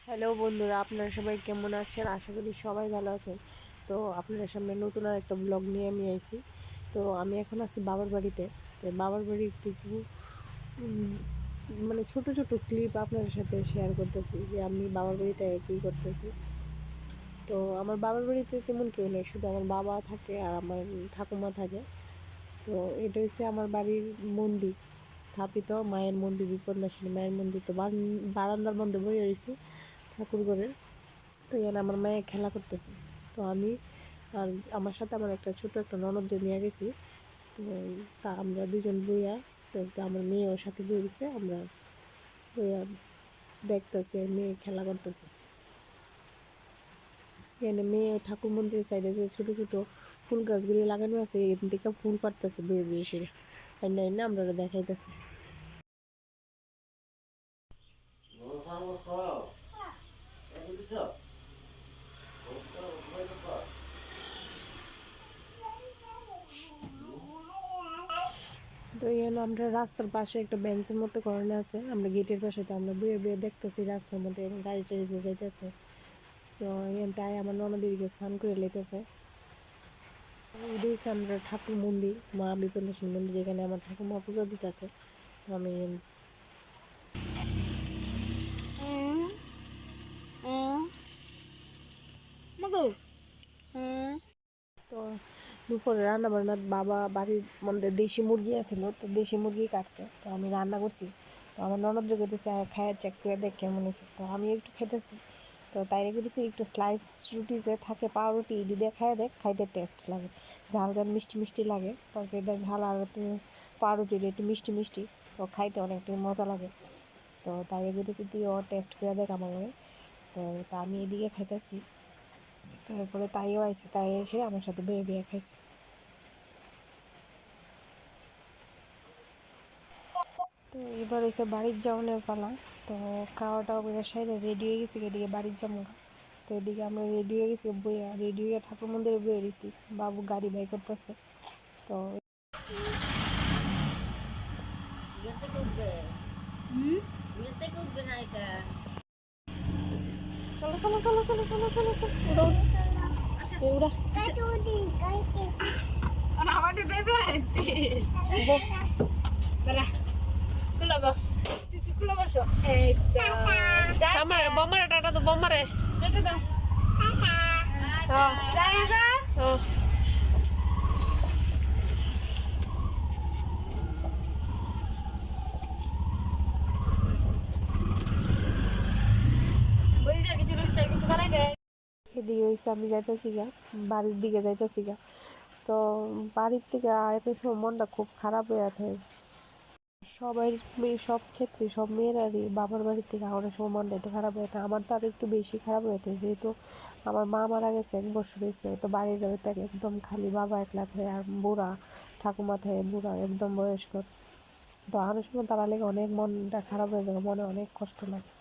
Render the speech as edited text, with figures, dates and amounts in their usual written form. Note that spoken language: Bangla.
হ্যালো বন্ধুরা, আপনারা সবাই কেমন আছেন? আশা করি সবাই ভালো আছেন। তো আপনাদের সামনে নতুন আর একটা ব্লগ নিয়ে আমি আইছি। তো আমি এখন আছি বাবার বাড়িতে। তো বাবার বাড়ির কিছু উম, মানে ছোট ছোট ক্লিপ আপনাদের সাথে শেয়ার করতেছি যে আমি বাবার বাড়িতে কী করতেছি। তো আমার বাবার বাড়িতে তেমন কেউ নেই, শুধু আমার বাবা থাকে আর আমার ঠাকুমা থাকে। তো এটা হচ্ছে আমার বাড়ির মন্দির, স্থাপিত মায়ের মন্দির, বিপন্যাসিনী মায়ের মন্দির। তো বারান্দার মধ্যে বসে রয়েছি ঠাকুর ঘরের। তো এখানে আমার মেয়ে খেলা করতেছে। তো আমি আর আমার সাথে আমার একটা ছোট একটা ননদ নিয়ে গেছি। তো তা আমরা দুজন বইয়া, তো আমার মেয়ে ওর সাথে বই গেছে, আমরা বইয়া দেখতেছি মেয়ে খেলা করতেছে। এখানে মেয়ে ঠাকুর মন্দিরের সাইডে যে ছোটো ছোটো ফুল গাছগুলি লাগানো আছে, এখান থেকে ফুল পাড়তেছে বেয়ে বেয়ে সেরে না আমরা দেখাইতেছি। তো এখানে আমরা রাস্তার পাশে একটা বেঞ্চের মতো করানো আছে, আমরা গেটের পাশে। তো আমরা বয়ে বয়ে দেখতেছি রাস্তার মধ্যে এবং গাড়ি টাড়ি যে যাইতেছে। তো এখান তাই আমার ননদিকে স্নান করে লেতেছে। এটা হচ্ছে আমরা ঠাকুর মন্দির, মা বিপন্যাসিনী মন্দির, যেখানে আমার ঠাকুমা পুজো দিতেছে। তো আমি তো দুপুরে রান্না বান্না, বাবা বাড়ির মধ্যে দেশি মুরগি আছিল, তো দেশি মুরগি কাটছে, তো আমি রান্না করছি। তো আমার ননদ খেতেছে, খায় চেক করে দেখ কেমন হয়েছে। তো আমি একটু খেতেছি। তো তাই করেছি একটু স্লাইস রুটি যে থাকে পাউরুটি, এটি দিয়ে খায় দেখ, খাইতে টেস্ট লাগে, ঝাল ঝাল মিষ্টি মিষ্টি লাগে। তরকারিটা ঝাল আর পাউরুটির একটু মিষ্টি মিষ্টি, তো খাইতে অনেকটা মজা লাগে। তো তাই করেছি তুইও টেস্ট করে দেখ আমার ঘরে। তো তা আমি এদিকে খাইতেছি। তারপরে তাইও আইছে, তাই এসে আমার সাথে বেয়ে বেয়ে খাইছে। তো এবার হচ্ছে বাড়ির যাওয়ানোর পালা। তো খাওয়া টাওয়া করে সাইডে রেডি হয়ে গেছি, এদিকে বাড়ির যাবো। তো এদিকে আমরা রেডি হয়ে গেছি, বইয়া রেডি হয়ে ঠাকুর মন্দিরে বয়ে গেছি। বাবু গাড়ি বাই করতেছে। তো চলো চলো চলো চলো চলো চলো চলো উড়া আমার বোমারে টাটা তো বোমারে এদিকে হয়েছে আমি যাইতেছি গা, বাড়ির দিকে যাইতেছি গা। তো বাড়ির থেকে আরেকটা সময় মনটা খুব খারাপ হয়ে থাকে। সবাই মেয়ে সব ক্ষেত্রে সব মেয়েরারই বাবার বাড়ির থেকে অনেক সময় মনটা একটু খারাপ হয়ে থাকে। আমার তো আর একটু বেশি খারাপ হয়ে থাকে, যেহেতু আমার মা মারা গেছে 1 বছর হয়েছে। তো বাড়ির থেকে একদম খালি বাবা একলা থাকে, আর বুড়া ঠাকুমা থাকে, বুড়া একদম বয়স্ক। তো অনেক সময় তারা লেগে অনেক মনটা খারাপ হয়ে যায়, মনে অনেক কষ্ট লাগে।